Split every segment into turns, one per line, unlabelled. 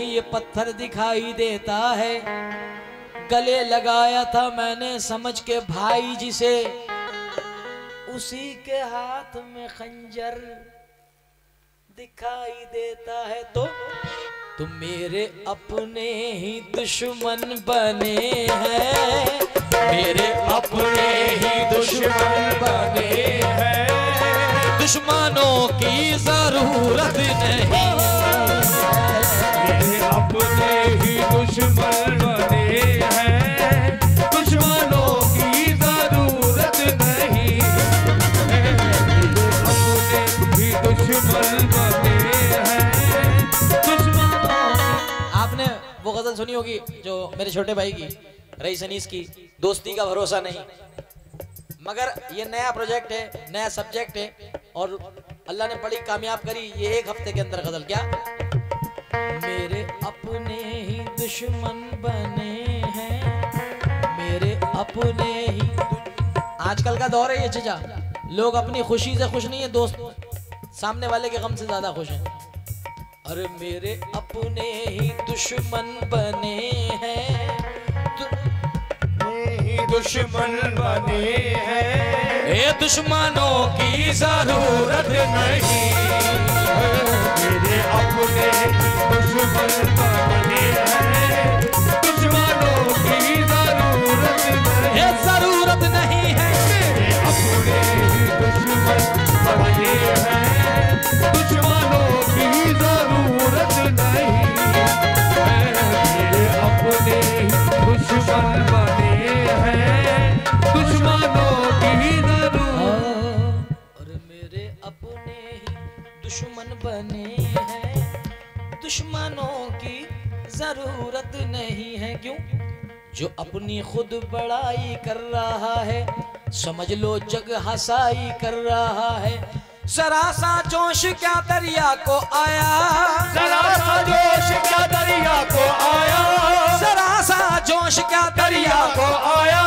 ये पत्थर दिखाई देता है। गले लगाया था मैंने समझ के भाई जी से, उसी के हाथ में खंजर दिखाई देता है। तो तुम मेरे अपने ही दुश्मन बने हैं, मेरे अपने ही दुश्मन बने हैं। दुश्मनों की जरूरत नहीं,
मेरे अपने ही दुश्मन बने हैं। दुश्मनों की जरूरत नहीं, मेरे अपने ही दुश्मन बने हैं। दुश्मनों।
आपने वो गजल सुनी होगी जो मेरे छोटे भाई की, रईस अनीस की, दोस्ती का भरोसा नहीं। मगर ये नया प्रोजेक्ट है, नया सब्जेक्ट है और अल्लाह ने बड़ी कामयाब करी ये 1 हफ्ते के अंदर गजल। क्या मेरे अपने ही दुश्मन बने हैं, मेरे अपने ही। आजकल का दौर है ये चीजा, लोग अपनी खुशी से खुश नहीं है, दोस्त सामने वाले के गम से ज्यादा खुश हैं। अरे मेरे अपने ही दुश्मन बने हैं,
दुश्मन बने हैं।
ये दुश्मनों की जरूरत नहीं,
मेरे अपने दुश्मन बने हैं। दुश्मनों की जरूरत नहीं,
ये जरूरत नहीं है।
मेरे अपने दुश्मन बने हैं। दुश्मनों की जरूरत नहीं, मेरे अपने दुश्मन बने हैं। दुश्मनों की जरूरत।
और मेरे अपने ही दुश्मन बने हैं, दुश्मनों की जरूरत नहीं है। क्यों? जो अपनी खुद बड़ाई कर रहा है, समझ लो जग हंसाई कर रहा है। जरा सा जोश क्या दरिया को आया,
जरा सा जोश क्या दरिया को आया,
जरा सा जोश क्या दरिया को
आया।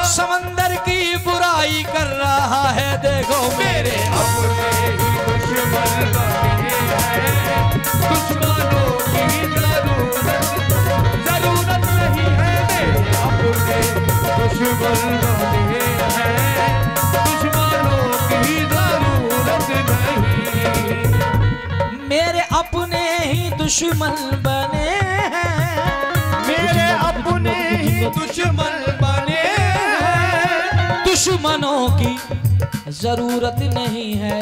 समंदर की बुराई कर रहा है। देखो मेरे
अपने ही दुश्मन बने हैं। दुश्मनों की जरूरत नहीं है, मेरे अपने दुश्मन बने हैं। दुश्मनों की जरूरत नहीं,
मेरे अपने ही दुश्मन बने हैं,
मेरे अपने ही दुश्मन बने हैं।
दुश्मनों की जरूरत नहीं है।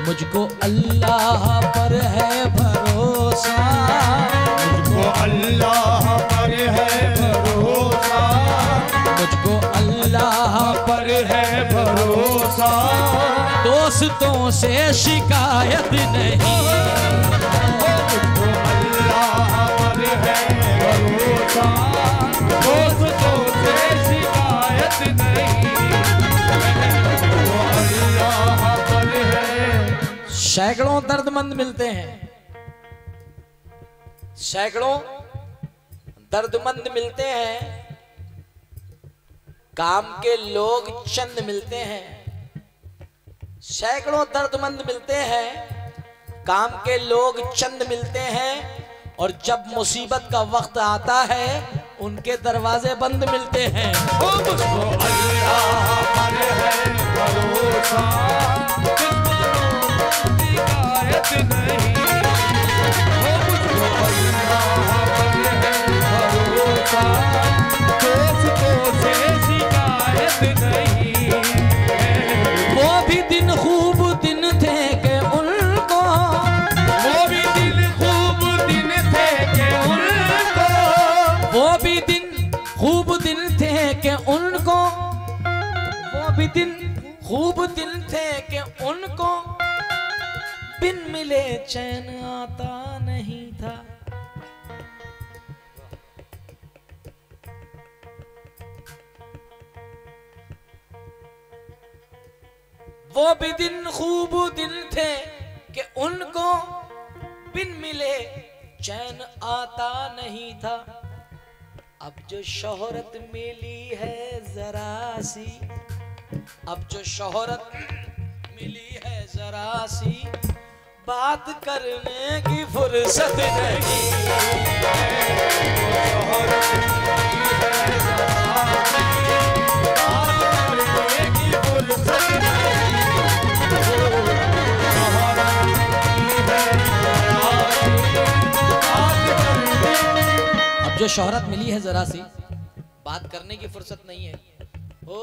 मुझको अल्लाह पर है भरोसा,
मुझको अल्लाह पर है भरोसा,
मुझको अल्लाह
पर है भरोसा।
दोस्तों से शिकायत नहीं,
मुझको अल्लाह पर है भरोसा। दोस्तों से शिकायत नहीं, मुझको अल्लाह पर है।
सैकड़ों दर्दमंद मिलते हैं, सैकड़ों दर्दमंद मिलते हैं। काम के लोग चंद मिलते हैं, सैकड़ों दर्दमंद मिलते हैं। काम के लोग चंद मिलते हैं और जब मुसीबत का वक्त आता है उनके दरवाजे बंद मिलते हैं।
मुझको अल्लाह पर है भरोसा, शिकायत नहीं। मुझको अल्लाह पर है भरोसा, दोस्तों से शिकायत नहीं।
वो भी दिन खूब दिन थे कि उनको,
वो भी दिन खूब दिन थे कि उनको,
वो भी दिन खूब दिन थे कि उनको, वो भी दिन खूब दिन थे कि उनको बिन मिले चैन आता नहीं था। वो भी दिन खूब दिन थे कि उनको बिन मिले चैन आता नहीं था। अब जो शोहरत मिली है जरा सी, अब जो शोहरत मिली है जरा सी, बात करने की फुर्सत नहीं। जो शोहरत मिली है जरा सी, बात करने की फुर्सत नहीं है। ओ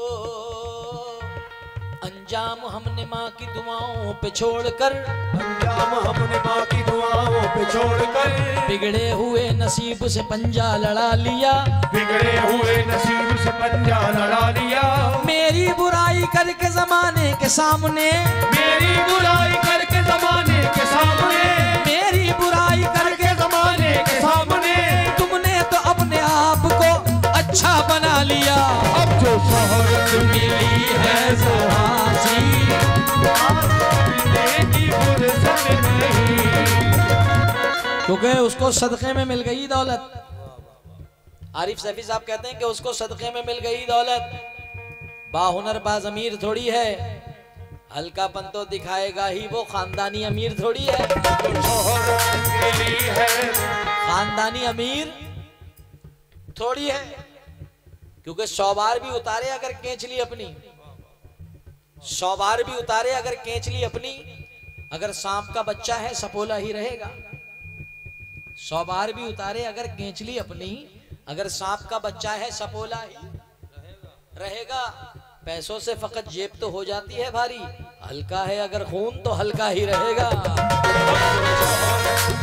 अंजाम हमने माँ की दुआओं पे छोड़कर,
अंजाम हमने माँ की दुआओं पे छोड़कर,
बिगड़े हुए नसीब से पंजा लड़ा लिया,
बिगड़े हुए नसीब से पंजा लड़ा लिया।
मेरी बुराई करके जमाने के सामने,
मेरी बुराई करके जमाने के सामने,
मेरी बुराई करके
जमाने के सामने,
तुमने तो अपने आप को अच्छा बना लिया।
अब जो शोहरत
मिली है ज़रा-सी,
की फुर्सत नहीं,
क्योंकि उसको सदक़े में मिल गई दौलत। आरिफ सैफी साहब कहते हैं कि उसको सदक़े में मिल गई दौलत। बाहुनर बाज़मीर थोड़ी है, हल्कापन तो दिखाएगा ही, वो खानदानी अमीर थोड़ी है।
जो शोहरत मिली है,
खानदानी अमीर थोड़ी है, क्योंकि 100 बार भी उतारे अगर केंचली अपनी, 100 बार भी उतारे अगर केंचली अपनी, अगर सांप का बच्चा है सपोला ही रहेगा। 100 बार भी उतारे अगर केंचली अपनी, अगर सांप का बच्चा है सपोला ही रहेगा। पैसों से फकत जेब तो हो जाती है भारी, हल्का है अगर खून तो हल्का ही रहेगा।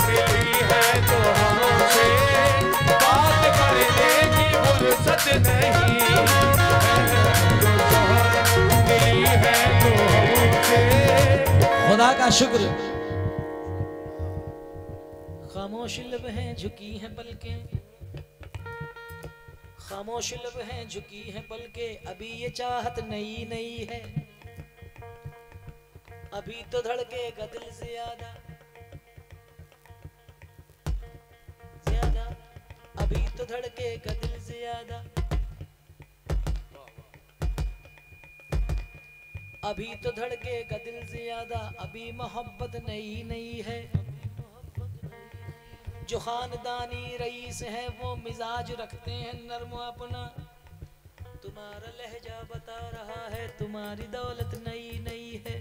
मिली है तो हमसे बात करने की फुर्सत नहीं, जो शोहरत मिली है तो हमसे।
खुदा का शुक्र, खामोश लब हैं झुकी हैं पलकें, खामोश लब हैं झुकी हैं पलकें, अभी ये चाहत नई नई है, अभी तो धड़केगा दिल ज्यादा ज्यादा, अभी तो धड़केगा दिल ज्यादा, अभी तो धड़केगा दिल ज्यादा, अभी मोहब्बत नई नई है। जो खानदानी रईस है वो मिजाज रखते हैं नर्म अपना, तुम्हारा लहजा बता रहा है तुम्हारी दौलत नई नई है।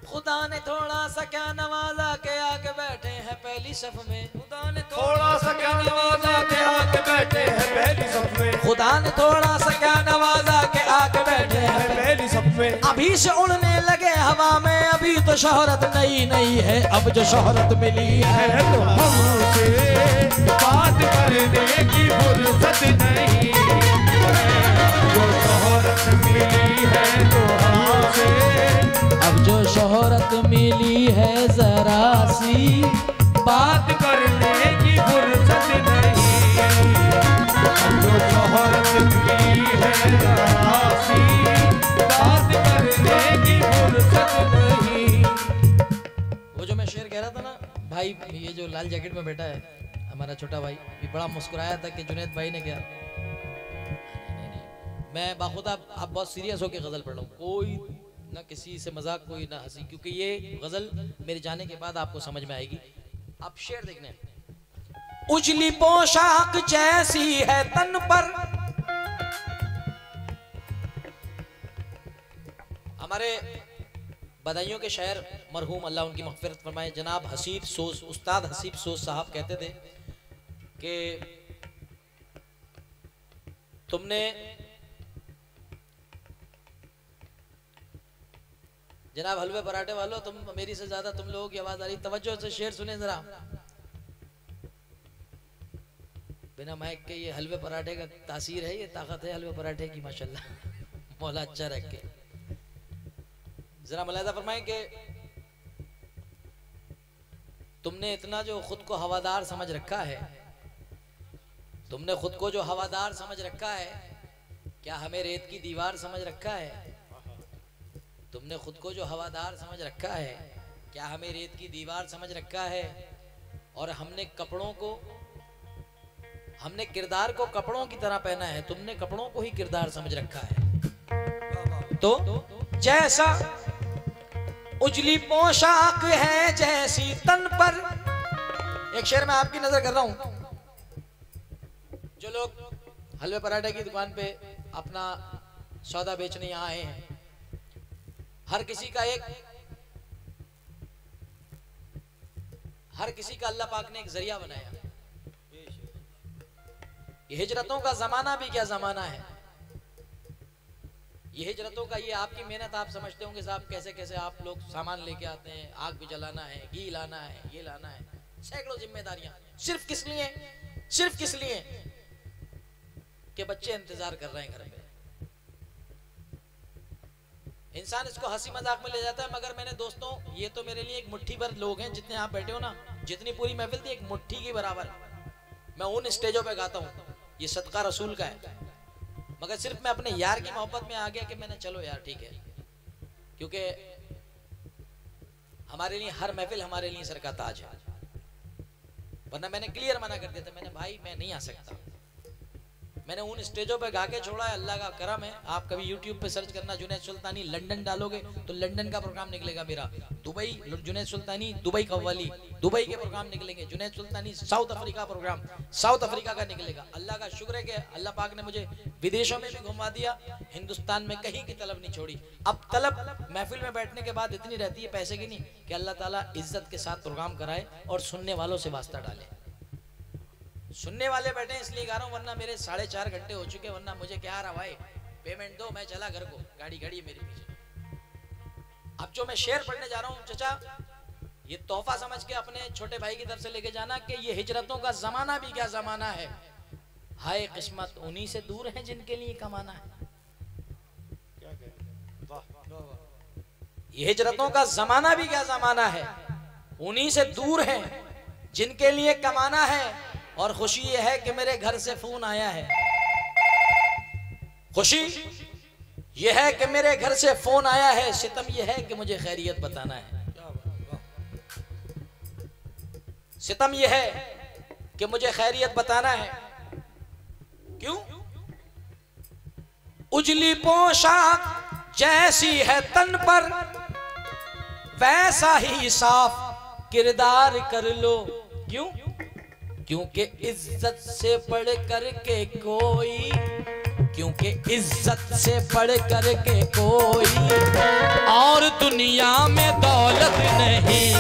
खुदा ने थोड़ा सा क्या नवाजा के आके बैठे हैं पहली सफ में, खुदा ने
थोड़ा सा क्या नवाजा के आके बैठे हैं पहली सफ में,
खुदा ने थोड़ा सा क्या नवाजा के आके बैठे हैं
पहली सफ में।
अभी से उड़ने लगे हवा में, अभी तो शोहरत नई नई है, अब जो शोहरत मिली है
तो हमसे बात करने की फुर्सत नहीं, जो शोहरत मिली है तो हमसे,
अब जो शोहरत मिली है जरा सी,
बात करने की फुर्सत नहीं, जो शोहरत मिली है जरा सी, बात करने की फुर्सत नहीं।
वो जो मैं शेर कह रहा था ना भाई, ये जो लाल जैकेट में बैठा है हमारा छोटा भाई, ये बड़ा मुस्कुराया था कि जुनैद भाई ने क्या, मैं बाखुदा आप बहुत सीरियस होकर गजल पढ़ रहा हूँ, कोई ना किसी से मजाक कोई ना हंसी, क्योंकि ये गजल मेरे जाने के बाद आपको समझ में आएगी। आप शेर देखने, उजली पोशाक जैसी है तन पर, हमारे बदायूं के शायर मरहूम अल्लाह उनकी मग़फ़िरत फरमाए जनाब हसीब सोज, उस्ताद हसीब सोज साहब कहते थे कि तुमने जनाब हलवे पराठे वालों, तुम मेरी से ज्यादा तुम लोगों की आवाज आ रही, तवज्जो से शेर सुने जरा। बिना माइक के ये हलवे पराठे का तासीर है, ये ताकत है हलवे पराठे की माशाल्लाह, मौला अच्छा रखे। जरा मुलाहिजा फरमाएं कि तुमने इतना जो खुद को हवादार समझ रखा है, तुमने खुद को जो हवादार समझ रखा है, क्या हमें रेत की दीवार समझ रखा है? तुमने खुद को जो हवादार समझ रखा है, क्या हमें रेत की दीवार समझ रखा है? और हमने कपड़ों को, हमने किरदार को कपड़ों की तरह पहना है, तुमने कपड़ों को ही किरदार समझ रखा है। तो जैसा उजली पोशाक है जैसी तन पर, एक शेर मैं आपकी नजर कर रहा हूं, जो लोग हलवे पराठे की दुकान पे अपना सौदा बेचने यहाँ आए हैं, हर किसी का अल्लाह पाक ने एक जरिया बनाया। ये हिजरतों का जमाना भी क्या जमाना है। ये हिजरतों का, ये आपकी मेहनत आप समझते होंगे साहब, कैसे कैसे आप लोग सामान लेके आते हैं, आग भी जलाना है, घी लाना है, ये लाना है, सैकड़ों जिम्मेदारियां। सिर्फ किस लिए? सिर्फ किस लिए कि बच्चे इंतजार कर रहे हैं घर पे। इंसान इसको हंसी मजाक में ले जाता है, मगर मैंने दोस्तों, ये तो मेरे लिए एक मुट्ठी भर लोग हैं जितने आप बैठे हो ना, जितनी पूरी महफिल थी एक मुट्ठी के बराबर। मैं उन स्टेजों पे गाता हूँ, ये सदका रसूल का है, मगर सिर्फ मैं अपने यार की मोहब्बत में आ गया कि मैंने चलो यार ठीक है, क्योंकि हमारे लिए हर महफिल हमारे लिए सर का ताज है। वरना मैंने क्लियर मना कर दिया था, मैंने भाई मैं नहीं आ सकता। मैंने उन स्टेजों पे गा के छोड़ा है, अल्लाह का करम है। आप कभी YouTube पे सर्च करना जुनैद सुल्तानी लंदन डालोगे तो लंदन का प्रोग्राम निकलेगा मेरा। Dubai Junaid Sultani Dubai qawwali, Dubai के प्रोग्राम निकलेंगे। Junaid Sultani South Africa program, South Africa का निकलेगा। अल्लाह का शुक्र है कि अल्लाह पाक ने मुझे विदेशों में भी घुमा दिया, हिंदुस्तान में कहीं की तलब नहीं छोड़ी। अब तलब महफिल में बैठने के बाद इतनी रहती है पैसे की नहीं, कि अल्लाह ताला इज्जत के साथ प्रोग्राम कराए और सुनने वालों से वास्ता डाले। सुनने वाले बैठे इसलिए गा रहा हूं, वरना मेरे 4.5 घंटे हो चुके, वरना मुझे क्या रहा भाई, पेमेंट दो, मैं चला घर को, गाड़ी खड़ी है मेरे पीछे। अब जो मैं शेर पढ़ने जा रहा हूं चचा, ये तोहफा समझ के अपने छोटे भाई की तरफ से लेके जाना कि ये हिजरतों का जमाना भी क्या जमाना है। हाय किस्मत उन्हीं से दूर है जिनके लिए कमाना है। ये हिजरतों का जमाना भी क्या जमाना है, उन्हीं से दूर है जिनके लिए कमाना है। और खुशी ये है कि मेरे घर से फोन आया है, खुशी ये है कि मेरे घर से फोन आया है, सितम ये है कि muझे खैरियत बताना है। सितम ये है कि मुझे खैरियत बताना है। क्यों? उजली पोशाक जैसी है तन पर, वैसा ही साफ किरदार कर लो। क्यों? क्योंकि इज्जत से बढ़ कर के कोई, क्योंकि इज्जत से बढ़ कर के कोई और दुनिया में दौलत नहीं।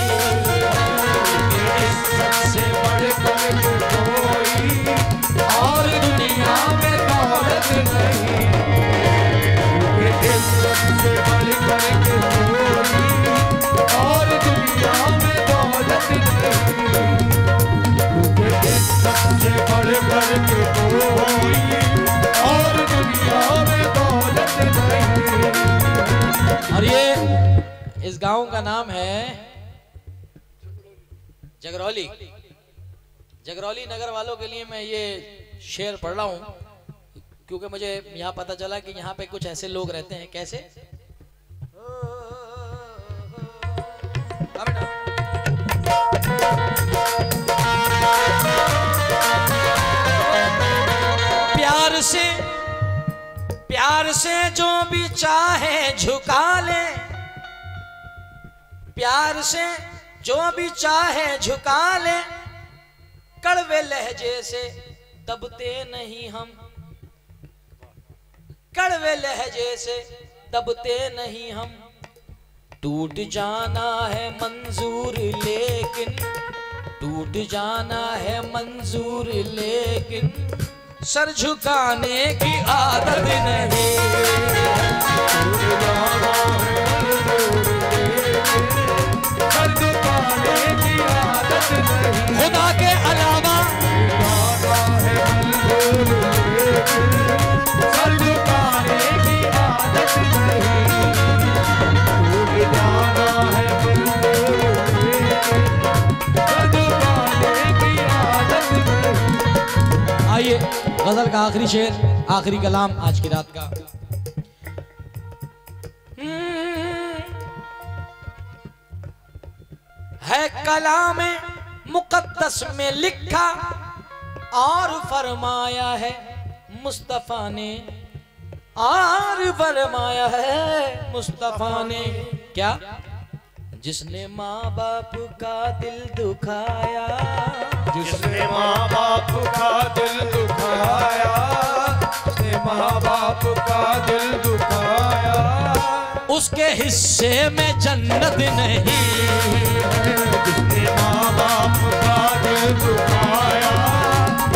इज्जत से बढ़ कर के कोई और दुनिया में दौलत नहीं। इज्जत से बढ़ कर के कोई और दुनिया में दौलत नहीं। सबसे बड़े करके कोई और दुनिया में दौलत नहीं। और ये इस गांव का नाम है जगरौली। जगरौली नगर वालों के लिए मैं ये शेर पढ़ रहा हूँ, क्योंकि मुझे यहाँ पता चला कि यहाँ पे कुछ ऐसे लोग रहते हैं। कैसे? प्यार से जो भी चाहे झुका ले, प्यार से जो भी चाहे झुका ले, कड़वे लहजे से दबते नहीं हम, कड़वे लहजे से दबते नहीं हम। टूट जाना है मंजूर लेकिन, टूट जाना है मंजूर लेकिन सर झुकाने की आदत नहीं। सर झुकाने की आदत नहीं। खुदा के अलावा सर झुकाने की आदत नहीं। आइए गजल का आखिरी शेर, आखिरी कलाम आज की रात का। है कलाम मुकद्दस में लिखा और फरमाया है मुस्तफा ने, और फरमाया है मुस्तफा ने। क्या? जिसने माँ बाप का दिल दुखाया,
जिसने माँ बाप का दिल दुखाया, जिसने माँ बाप का दिल दुखाया,
उसके हिस्से में जन्नत नहीं।
जिसने माँ बाप का दिल दुखाया,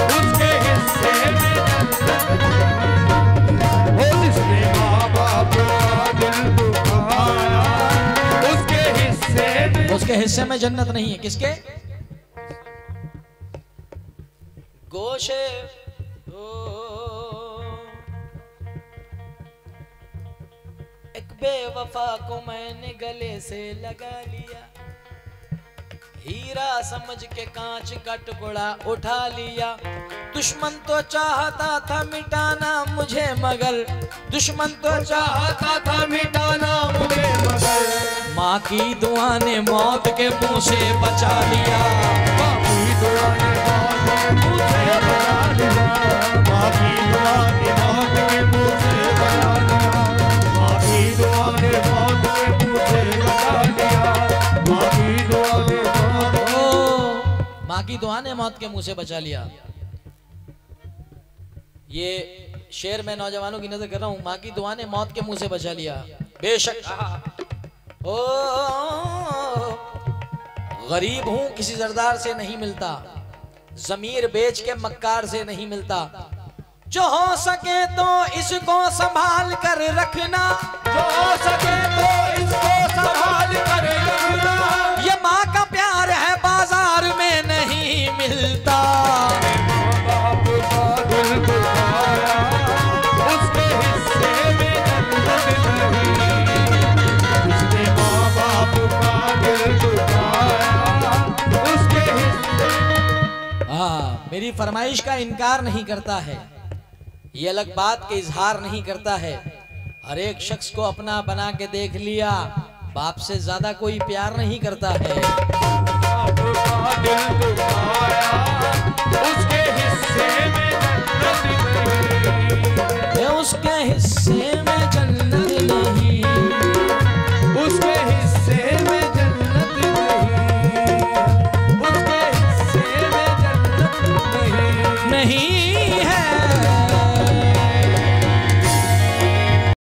उसके हिस्से में
हिस्से में जन्नत नहीं है। किसके? गोशे एक बेवफा को मैंने गले से लगा लिया, हीरा समझ के कांच का टुकड़ा उठा लिया। दुश्मन तो चाहता था मिटाना मुझे मगर, दुश्मन तो चाहता था मिटाना मुझे मगर, माँ की दुआ ने मौत के मुंह से बचा लिया। माँ की दुआ ने मौत के मुंह से बचा लिया। माँ की दुआ ने मौत के मुंह से बचा लिया। माँ की दुआ ने मौत के मुंह से बचा लिया। माँ की दुआ ने माँ की दुआ ने मौत के मुंह से बचा लिया। ये शेर मैं नौजवानों की नजर कर रहा हूं। माँ की दुआ ने मौत के मुंह से बचा लिया। बेशक ओ गरीब हूं किसी जरदार से नहीं मिलता, जमीर बेच के मक्कार से नहीं मिलता। जो हो सके तो इसको संभाल कर रखना, जो हो सके तो इसको संभाल कर रखना। ये माँ का प्यार है बाजार में नहीं मिलता। बाप का दिल दुखाया, उसके हिस्से में जन्नत नहीं। उसने माँ बाप का दिल दुखाया, उसके हिस्से। मेरी फरमाइश का इनकार नहीं करता है, ये अलग बात के इजहार नहीं करता है। हर एक शख्स को अपना बना के देख लिया, बाप से ज्यादा कोई प्यार नहीं करता है। बाप का दिल दुखाया, उसके हिस्से में जन्नत